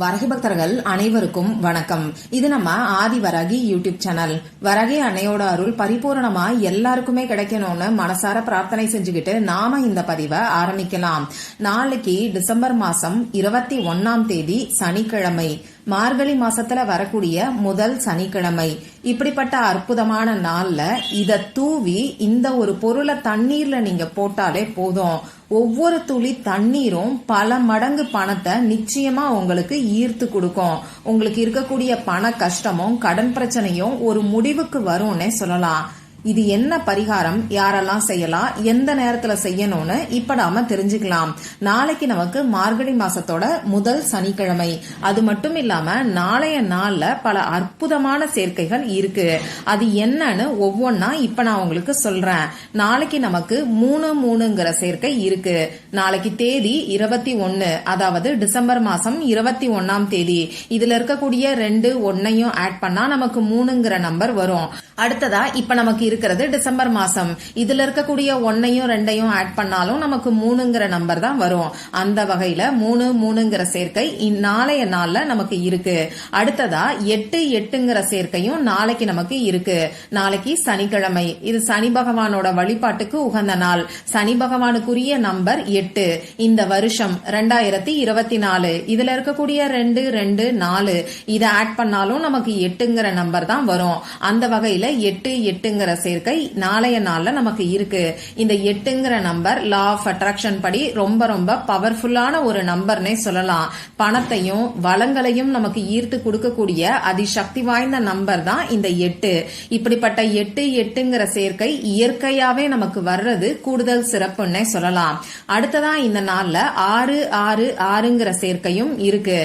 வரகி பக்தர்கள் அனைவருக்கும் வணக்கம். இது நம்ம ஆதி வரகி யூடியூப் சேனல். வரகி அன்னையோட அருள் பரிபூர்ணமா எல்லாருக்குமே கிடைக்கணும்னு மனசார பிரார்த்தனை செஞ்சுக்கிட்டு நாம இந்த பதிவை ஆரம்பிக்கலாம். நாளைக்கு டிசம்பர் மாசம் 21ஆம் தேதி சனிக்கிழமை, மார்கழி மாசத்துல வரக்கூடிய முதல் சனிக்கிழமை. இப்படிப்பட்ட அற்புதமான நாள்ல இத தூவி இந்த ஒரு பொருளை தண்ணீர்ல நீங்க போட்டாலே போதும், ஒவ்வொரு துளி தண்ணீரும் பல மடங்கு பணத்தை நிச்சயமா உங்களுக்கு ஈர்த்து கொடுக்கும். உங்களுக்கு இருக்கக்கூடிய பண கஷ்டமும் கடன் பிரச்சனையும் ஒரு முடிவுக்கு வரும்னே சொல்லலாம். இது என்ன பரிகாரம், யாரெல்லாம் செய்யலாம், எந்த நேரத்துல செய்யணும்னு இப்ப நாம தெரிஞ்சுக்கலாம். நாளைக்கு நமக்கு மார்கழி மாசத்தோட முதல் சனிக்கிழமை. அது மட்டும் இல்லாம நாளைய நாள்ல பல அற்புதமான சேர்க்கைகள் இருக்கு. அது என்னன்னு ஒவ்வொன்னா இப்ப நான் உங்களுக்கு சொல்றேன். நாளைக்கு நமக்கு 3-3ங்கிற சேர்க்கை இருக்கு. நாளைக்கு தேதி 21, அதாவது டிசம்பர் மாசம் 21ஆம் தேதி. இதுல இருக்கக்கூடிய 2-1 ஆட் பண்ணா நமக்கு 3ங்கிற நம்பர் வரும். அடுத்ததா இப்ப நமக்கு இருக்கிறது டிசம்பர் மாசம். இதுல இருக்கக்கூடிய 1-2 ஆட் பண்ணாலும் நமக்கு 3ங்கிற நம்பர் தான் வரும். அந்த வகையில 3-3ங்கிற சேர்க்கை நாளைய நாள்ல நமக்கு இருக்கு. அடுத்ததா 8-8ங்கிற சேர்க்கையும் நாளைக்கு நமக்கு இருக்கு. நாளைக்கு சனிக்கிழமை. இது சனி பகவானோட வழிபாட்டுக்கு உகந்த நாள். சனி பகவானுக்குரிய நம்பர் 8. இந்த வருஷம் 2024. இதுல இருக்கக்கூடிய 2-2-4 இதை ஆட் பண்ணாலும் நமக்கு 8ங்கிற நம்பர் தான் வரும். அந்த வகையில 8-8ங்கிற சேர்க்கை நாளைய நாள்ல நமக்கு இருக்கு. இந்த 8ங்கிற நம்பர் லா ஆஃப் அட்ராக்ஷன் படி ரொம்ப ரொம்ப பவர்ஃபுல்லான ஒரு நம்பர்னே சொல்லலாம். பணத்தையும் வளங்களையும் நமக்கு ஈர்த்து கொடுக்கக்கூடிய அதிசக்தி வாய்ந்த நம்பர் தான் இந்த 8. இப்படிப்பட்ட 8-8ங்கிற சேர்க்கை இயற்கையாவே நமக்கு வர்றது கூடுதல் சிறப்புன்னே சொல்லலாம். அடுத்ததா இந்த நாள்ல 6-6-6ங்கிற சேர்க்கையும் இருக்கு.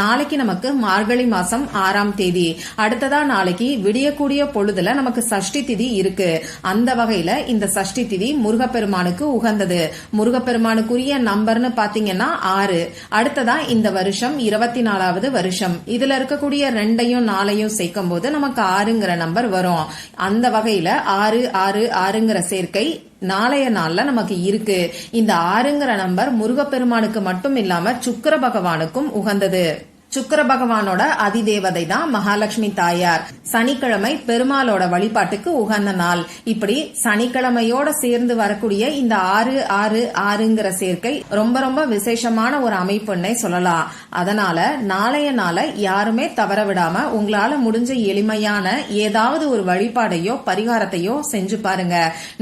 நாளைக்கு நமக்கு மார்கழி மாசம் 6ஆம் தேதி. அடுத்ததா நாளைக்கு விடியக்கூடிய பொழுதுல நமக்கு சஷ்டி திதி இருக்கு. அந்த வகையில இந்த சஷ்டி திதி முருகப்பெருமானுக்கு உகந்தது. முருகப்பெருமானுக்குரிய நம்பர்னு பாத்தீங்கன்னா 6. அடுத்ததா இந்த வருஷம் 24வது வருஷம். இதுல இருக்கக்கூடிய 2-4 சேர்க்கும் போது நமக்கு 6ங்கிற நம்பர் வரும். அந்த வகையில 6-6-6ங்கிற சேர்க்கை நாளைய நாள்ல நமக்கு இருக்கு. இந்த 6ங்கிற நம்பர் முருகப்பெருமானுக்கு மட்டும் இல்லாம சுக்கிர பகவானுக்கும் உகந்தது. சுக்கிர பகவானோட அதிதேவதை தான் மகாலட்சுமி தாயார். சனிக்கிழமை பெருமாளோட வழிபாட்டுக்கு உகந்த நாள். இப்படி சனிக்கிழமையோட சேர்ந்து வரக்கூடிய இந்த 6-6-6ங்கிற சேர்க்கை ரொம்ப ரொம்ப விசேஷமான ஒரு அமைப்புன்னே சொல்லலாம். அதனால நாளைய நாளை யாருமே தவற விடாம உங்களால முடிஞ்ச எளிமையான ஏதாவது ஒரு வழிபாடையோ பரிகாரத்தையோ செஞ்சு பாருங்க.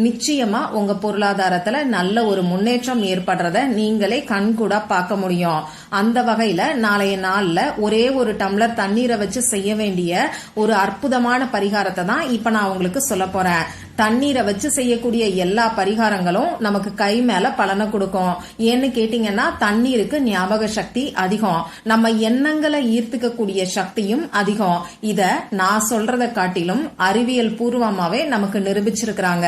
நிச்சயமா உங்க பொருளாதாரத்துல நல்ல ஒரு முன்னேற்றம் ஏற்படுறத நீங்களே கண்கூட பார்க்க முடியும். அந்த வகையில நாளைய நாள்ல ஒரே ஒரு டம்ளர் தண்ணீரை வச்சு செய்ய வேண்டிய ஒரு அற்புதமான பரிகாரத்தை தான் இப்ப நான் உங்களுக்கு சொல்ல போறேன். தண்ணீரை வச்சு செய்யக்கூடிய எல்லா பரிகாரங்களும் நமக்கு கை மேல பலனை கொடுக்கும். ஏன்னு கேட்டீங்கன்னா தண்ணீருக்கு ஞாபக சக்தி அதிகம், நம்ம எண்ணங்களை ஈர்த்துக்க கூடிய சக்தியும் அதிகம். இத நான் சொல்றதை காட்டிலும் அறிவியல் பூர்வமாவே நமக்கு நிரூபிச்சிருக்கிறாங்க.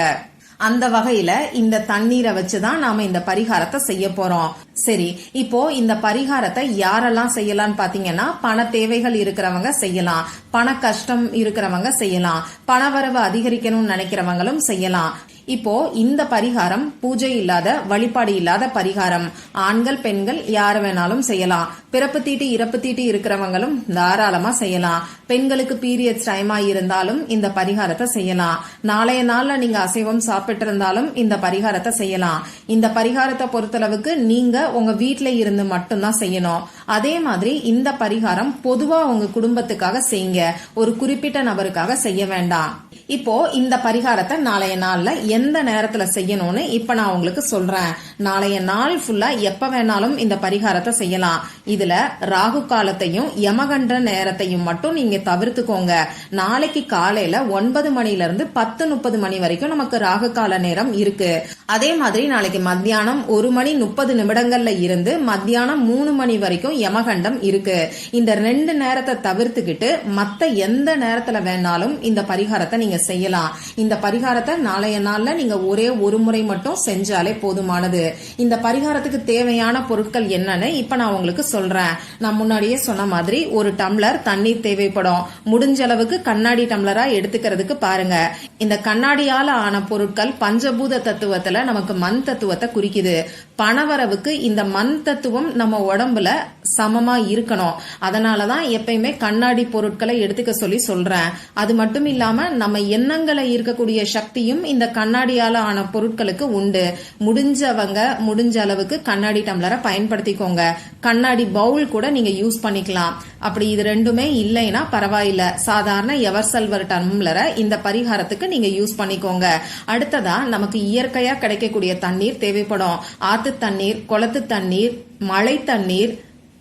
அந்த வகையில இந்த தண்ணீரை வச்சுதான் நாம இந்த பரிகாரத்தை செய்ய போறோம். சரி, இப்போ இந்த பரிகாரத்தை யாரெல்லாம் செய்யலாம்னு பாத்தீங்கன்னா பண தேவைகள் இருக்கிறவங்க செய்யலாம், பண கஷ்டம் இருக்கிறவங்க செய்யலாம், பணவரவு அதிகரிக்கணும்னு நினைக்கிறவங்களும் செய்யலாம். இப்போ இந்த பரிகாரம் பூஜை இல்லாத வழிபாடு இல்லாத பரிகாரம். ஆண்கள் பெண்கள் யாரு வேணாலும் செய்யலாம். பிறப்பு தீட்டு இறப்பு தீட்டு இருக்கிறவங்களும் தாராளமா செய்யலாம். பெண்களுக்கு பீரியட்ஸ் டைமா இருந்தாலும் இந்த பரிகாரத்தை செய்யலாம். நாளைய நாள்ல நீங்க அசைவம் சாப்பிட்டு இருந்தாலும் இந்த பரிகாரத்தை செய்யலாம். இந்த பரிகாரத்தை பொறுத்தளவுக்கு நீங்க உங்க வீட்டுல இருந்து மட்டும்தான் செய்யணும். அதே மாதிரி இந்த பரிகாரம் பொதுவா உங்க குடும்பத்துக்காக செய்யுங்க, ஒரு குறிப்பிட்ட நபருக்காக செய்ய வேண்டாம். இப்போ இந்த பரிகாரத்தை நாளைய நாள்ல எந்த நேரத்துல செய்யணும்னு இப்ப நான் உங்களுக்கு சொல்றேன். நாளைய நாள் ஃபுல்லா எப்ப வேணாலும் இந்த பரிகாரத்தை செய்யலாம். இதுல ராகு காலத்தையும் யமகண்ட நேரத்தையும் மட்டும் நீங்க தவிர்த்துக்கோங்க. நாளைக்கு காலையில 9 மணில இருந்து 10:30 மணி வரைக்கும் நமக்கு ராகு கால நேரம் இருக்கு. அதே மாதிரி நாளைக்கு மத்தியானம் 1:30 இருந்து மத்தியானம் 3 மணி வரைக்கும் யமகண்டம் இருக்கு. இந்த 2 நேரத்தை தவிர்த்துக்கிட்டு மத்த எந்த நேரத்துல வேணாலும் இந்த பரிகாரத்தை நீங்க நீங்க செய்யலாம். இந்த பரிகாரத்தை நாளைய நாள்ல நீங்க ஒரே ஒரு முறை மட்டும் செஞ்சாலே போதுமானது. இந்த பரிகாரத்துக்கு தேவையான பொருட்கள் என்னன்னு இப்ப நான் உங்களுக்கு சொல்றேன். நான் முன்னாடியே சொன்ன மாதிரி ஒரு டம்ளர் தண்ணீர் தேவைப்படும். முடிஞ்ச அளவுக்கு கண்ணாடி டம்ளரா எடுத்துக்கிறதுக்கு பாருங்க. இந்த கண்ணாடியால ஆன பொருட்கள் பஞ்சபூத தத்துவத்துல நமக்கு மண் தத்துவத்தை குறிக்குது. பணவரவுக்கு இந்த மண் தத்துவம் நம்ம உடம்புல சமமா இருக்கணும். அதனாலதான் எப்பயுமே கண்ணாடி பொருட்களை எடுத்துக்க சொல்லி சொல்றேன். அது மட்டும் இல்லாம நம்ம எண்ணங்களை இருக்கக்கூடிய சக்தியும் இந்த கண்ணாடியால ஆன பொருட்களுக்கு உண்டு. முடிஞ்ச அளவுக்கு கண்ணாடி டம்ளரை பயன்படுத்திக்கோங்க. கண்ணாடி பவுல் கூட நீங்க யூஸ் பண்ணிக்கலாம். அப்படி இது ரெண்டுமே இல்லைன்னா பரவாயில்ல, சாதாரண எவர் சில்வர் டம்ளரை இந்த பரிகாரத்துக்கு நீங்க யூஸ் பண்ணிக்கோங்க. அடுத்ததா நமக்கு இயற்கையா கிடைக்கக்கூடிய தண்ணீர் தேவைப்படும். ஆத்து தண்ணீர், குளத்து தண்ணீர், மழை தண்ணீர்,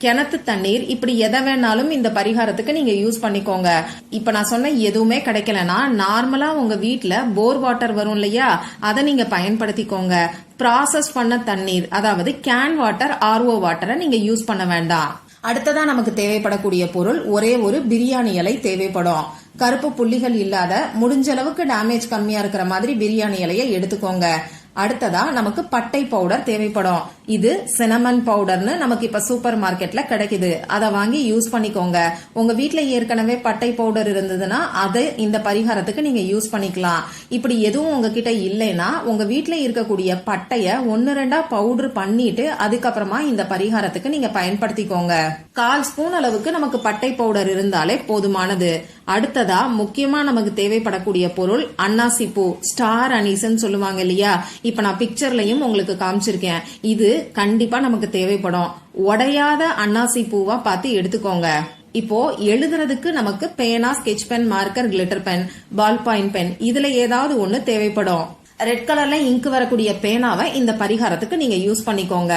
கிணத்து தண்ணீர், இப்படி எதை வேணாலும் இந்த பரிகாரத்துக்கு நீங்க யூஸ் பண்ணிக்கோங்க. இப்ப நான் சொன்ன எதுவுமே கிடைக்கலனா நார்மலா உங்க வீட்டுல போர் வாட்டர் வரும் இல்லையா, அதை நீங்க பயன்படுத்திக்கோங்க. ப்ராசஸ் பண்ண தண்ணீர், அதாவது கேன் வாட்டர், RO வாட்டரை நீங்க யூஸ் பண்ண வேண்டாம். அடுத்ததா நமக்கு தேவைப்படக்கூடிய பொருள் ஒரே ஒரு பிரியாணி இலை தேவைப்படும். கருப்பு புள்ளிகள் இல்லாத, முடிஞ்ச அளவுக்கு டேமேஜ் கம்மியா இருக்கிற மாதிரி பிரியாணி இலையை எடுத்துக்கோங்க. அடுத்ததா நமக்கு பட்டை பவுடர் தேவைப்படும். இது சினமன் பவுடர்னு நமக்கு இப்ப சூப்பர் மார்க்கெட்ல கிடைக்குது. அதை வாங்கி யூஸ் பண்ணிக்கோங்க. உங்க வீட்டுல ஏற்கனவே பட்டை பவுடர் இருந்ததுன்னா அதை இந்த பரிகாரத்துக்கு நீங்க யூஸ் பண்ணிக்கலாம். இப்படி எதுவும் உங்ககிட்ட இல்லைன்னா உங்க வீட்டுல இருக்கக்கூடிய பட்டைய 1-2 பவுடர் பண்ணிட்டு அதுக்கப்புறமா இந்த பரிகாரத்துக்கு நீங்க பயன்படுத்திக்கோங்க. 1/4 ஸ்பூன் அளவுக்கு நமக்கு பட்டை பவுடர் இருந்தாலே போதுமானது. அடுத்ததா முக்கியமா நமக்கு தேவைப்படக்கூடிய பொருள் அன்னாசி பூ, ஸ்டார் அனீஸ்ன்னு சொல்லுவாங்க இல்லையா. இப்ப நான் பிக்சர்லயும் உங்களுக்கு காமிச்சிருக்கேன். இது கண்டிப்பா நமக்கு தேவைப்படும். உடையாத அன்னாசி பூவா பார்த்து எடுத்துக்கோங்க. இப்போ எழுதுறதுக்கு நமக்கு பேனா, sketch pen, marker, glitter pen, ball point pen, இதுல ஏதாவது ஒண்ணு தேவைப்படும். ரெட் கலர்ல இங்க் வரக்கூடிய பேனாவை இந்த பரிகாரத்துக்கு நீங்க யூஸ் பண்ணிக்கோங்க.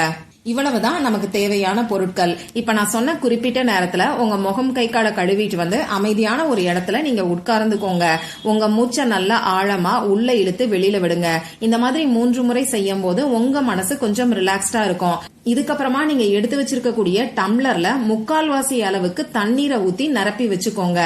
இவ்வளவுதான் நமக்கு தேவையான பொருட்கள். இப்ப நான் சொன்ன குறிப்பிட்ட நேரத்துல உங்க முகம் கை காலை கழுவிட்டு வந்து அமைதியான ஒரு இடத்துல நீங்க உட்கார்ந்துக்கோங்க. உங்க மூச்சை நல்லா ஆழமா உள்ள இழுத்து வெளியில விடுங்க. இந்த மாதிரி 3 முறை செய்யும் போது உங்க மனசு கொஞ்சம் ரிலாக்ஸ்டா இருக்கும். இதுக்கப்புறமா நீங்க எடுத்து வச்சிருக்கக்கூடிய டம்ளர்ல 3/4 அளவுக்கு தண்ணீரை ஊத்தி நிரப்பி வச்சுக்கோங்க.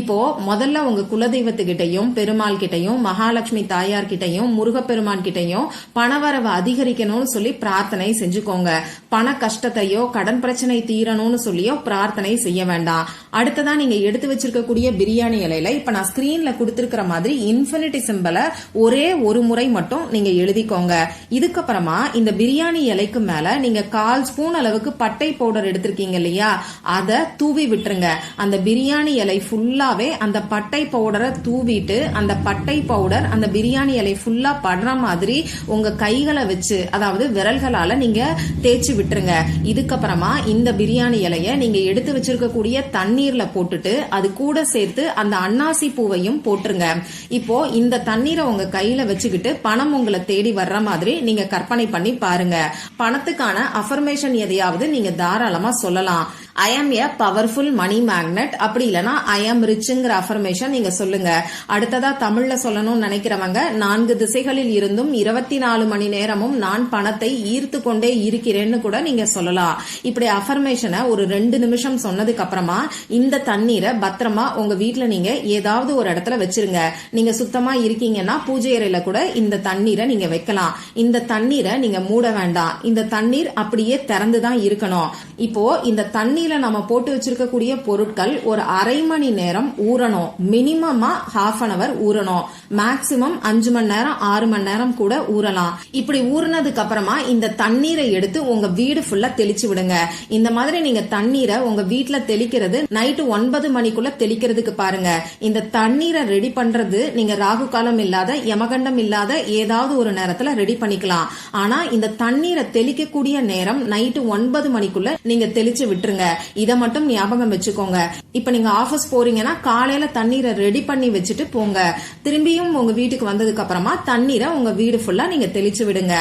இப்போ முதல்ல உங்க குலதெய்வத்துக்கிட்டையும், பெருமாள் கிட்டையும், மகாலட்சுமி தாயார் கிட்டையும், முருகப்பெருமான் கிட்டையும் பணவரவு அதிகரிக்கணும்னு சொல்லி பிரார்த்தனை செஞ்சுக்கோங்க. பண கஷ்டத்தையோ கடன் பிரச்சனை தீரணும்னு சொல்லியோ பிரார்த்தனை செய்ய வேண்டாம். அடுத்ததா நீங்க எடுத்து வச்சிருக்கக்கூடிய பிரியாணி இலையில இப்ப நான் ஸ்கிரீன்ல கொடுத்திருக்கிற மாதிரி இன்ஃபினிட்டி சிம்பலை ஒரே ஒரு முறை மட்டும் நீங்க எழுதிக்கோங்க. இதுக்கப்புறமா இந்த பிரியாணி இலைக்கு மேல நீங்க 1/4 ஸ்பூன் அளவுக்கு பட்டை பவுடர் எடுத்திருக்கீங்க இல்லையா, அதை தூவி விட்டுருங்க. அந்த பிரியாணி இலை ஃபுல்லாவே அந்த பட்டை பவுடரை தூவிட்டு அந்த பட்டை பவுடர் அந்த பிரியாணி இலை ஃபுல்லா படுற மாதிரி உங்க கைகளை வச்சு, அதாவது விரல்களால நீங்க தேய்ச்சி விட்டுருங்க. இதுக்கப்புறமா இந்த பிரியாணி இலைய நீங்க எடுத்து வச்சிருக்கக்கூடிய தண்ணீர்ல போட்டுட்டு அது கூட சேர்த்து அந்த அன்னாசி பூவையும் போட்டுருங்க. இப்போ இந்த தண்ணீரை உங்க கையில வச்சுக்கிட்டு பணம் உங்களை தேடி வர்ற மாதிரி நீங்க கற்பனை பண்ணி பாருங்க. பணத்துக்கான அஃபர்மேஷன் எதையாவது நீங்க தாராளமா சொல்லலாம். ஐ ஆம் ஏ பவர்ஃபுல் மணி மேக்னெட், அப்படி இல்லனா ஐ ஆம் ரிச்ங்கிற அஃபர்மேஷன் நீங்க சொல்லுங்க. அடுத்ததா தமிழ்ல சொல்லணும்னு நினைக்கிறவங்க 4 திசைகளில் இருந்தும் 24 மணி நேரமும் நான் பணத்தை ஈர்த்து கொண்டே இருக்கிறேன்னு கூட நீங்க சொல்லலாம். இப்படி அஃபர்மேஷனை ஒரு 2 நிமிஷம் சொன்னதுக்கு அப்புறமா இந்த தண்ணீரை பத்திரமா உங்க வீட்டுல நீங்க ஏதாவது ஒரு இடத்துல வச்சிருங்க. நீங்க சுத்தமா இருக்கீங்கன்னா பூஜை அறையில கூட இந்த தண்ணீரை நீங்க வைக்கலாம். இந்த தண்ணீரை நீங்க மூட வேண்டாம். இந்த தண்ணீர் அப்படியே திறந்துதான் இருக்கணும். இப்போ இந்த தண்ணீர் நம்ம போட்டு வச்சிருக்கக்கூடிய பொருட்கள் ஒரு அரை மணி நேரம் ஊறணும். மினிமமா ½ an hour ஊறணும். மேக்சிமம் 5 மணி நேரம் 6 மணி நேரம் கூட ஊறலாம். இப்படி ஊறினதுக்கு அப்புறமா இந்த தண்ணீரை எடுத்து உங்க வீடு ஃபுல்லா தெளிச்சு விடுங்க. இந்த மாதிரி நீங்க தண்ணீரை உங்க வீட்டுல தெளிக்கிறது நைட்டு 9 மணிக்குள்ள தெளிக்கிறதுக்கு பாருங்க. இந்த தண்ணீரை ரெடி பண்றது நீங்க ராகு காலம் இல்லாத, யமகண்டம் இல்லாத ஏதாவது ஒரு நேரத்துல ரெடி பண்ணிக்கலாம். ஆனா இந்த தண்ணீரை தெளிக்கக்கூடிய நேரம் நைட்டு 9 மணிக்குள்ள நீங்க தெளிச்சு விட்டுருங்க. இத மட்டும் ஞாபகம் வச்சுக்கோங்க. இப்ப நீங்க ஆபீஸ் போறீங்கன்னா காலையில தண்ணீரை ரெடி பண்ணி வச்சுட்டு போங்க. திரும்பியும் உங்க வீட்டுக்கு வந்ததுக்கு அப்புறமா தண்ணீரை உங்க வீடு ஃபுல்லா நீங்க தெளிச்சு விடுங்க.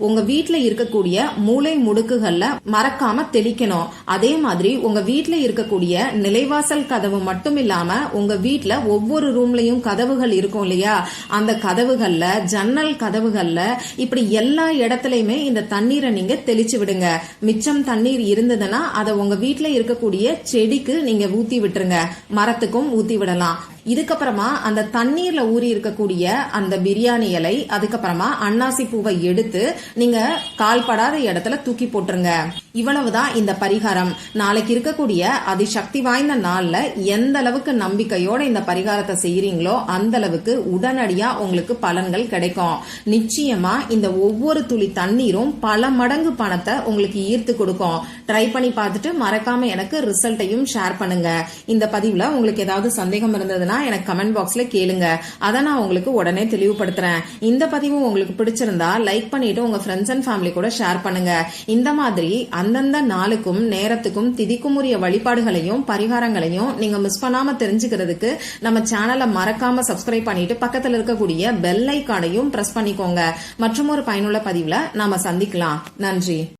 உங்க வீட்டுல இருக்கக்கூடிய மூளை முடுக்குகள்ல மறக்காம தெளிக்கணும். அதே மாதிரி உங்க வீட்டுல இருக்கக்கூடிய நிலைவாசல் கதவு மட்டும் இல்லாம உங்க வீட்டுல ஒவ்வொரு ரூம்லயும் கதவுகள் இருக்கும் இல்லையா, அந்த கதவுகள்ல, ஜன்னல் கதவுகள்ல, இப்படி எல்லா இடத்துலயுமே இந்த தண்ணீரை நீங்க தெளிச்சு விடுங்க. மிச்சம் தண்ணீர் இருந்ததுன்னா அதை உங்க வீட்டுல இருக்கக்கூடிய செடிக்கு நீங்க ஊத்தி விட்டுருங்க. மரத்துக்கும் ஊத்தி விடலாம். இதுக்கப்புறமா அந்த தண்ணீர்ல ஊறி இருக்கக்கூடிய அந்த பிரியாணி இலை, அதுக்கப்புறமா அன்னாசி பூவை எடுத்து நீங்க கால்படாத இடத்துல தூக்கி போட்டுருங்க. இவ்வளவுதான் இந்த பரிகாரம். நாளைக்கு இருக்கக்கூடிய அதிசக்தி வாய்ந்த நாள்ல எந்த அளவுக்கு நம்பிக்கையோட இந்த பரிகாரத்தை செய்யறீங்களோ அந்த அளவுக்கு உடனடியா உங்களுக்கு பலன்கள் கிடைக்கும். நிச்சயமா இந்த ஒவ்வொரு துளி தண்ணீரும் பல மடங்கு பணத்தை உங்களுக்கு ஈர்த்து கொடுக்கும். ட்ரை பண்ணி பார்த்துட்டு மறக்காம எனக்கு ரிசல்ட்டையும் ஷேர் பண்ணுங்க. இந்த பதிவுல உங்களுக்கு ஏதாவது சந்தேகம் இருந்ததுன்னா எனக்கு கமெண்ட் பாக்ஸ்ல கேளுங்க. அதை நான் உங்களுக்கு உடனே தெளிவுபடுத்துறேன். இந்த பதிவு உங்களுக்கு பிடிச்சிருந்தா லைக் பண்ணிட்டு உங்க ஃப்ரெண்ட்ஸ் அண்ட் ஃபேமிலி கூட ஷேர் பண்ணுங்க. இந்த மாதிரி அந்தந்த நாளுக்கும் நேரத்துக்கும் திதிக்கும் உரிய வழிபாடுகளையும் பரிகாரங்களையும் நீங்க மிஸ் பண்ணாம தெரிஞ்சுக்கிறதுக்கு நம்ம சேனலை மறக்காம சப்ஸ்கிரைப் பண்ணிட்டு பக்கத்துல இருக்கக்கூடிய பெல் ஐகானையும் பிரஸ் பண்ணிக்கோங்க. மற்றும் ஒரு பயனுள்ள பதிவுல நாம சந்திக்கலாம். நன்றி.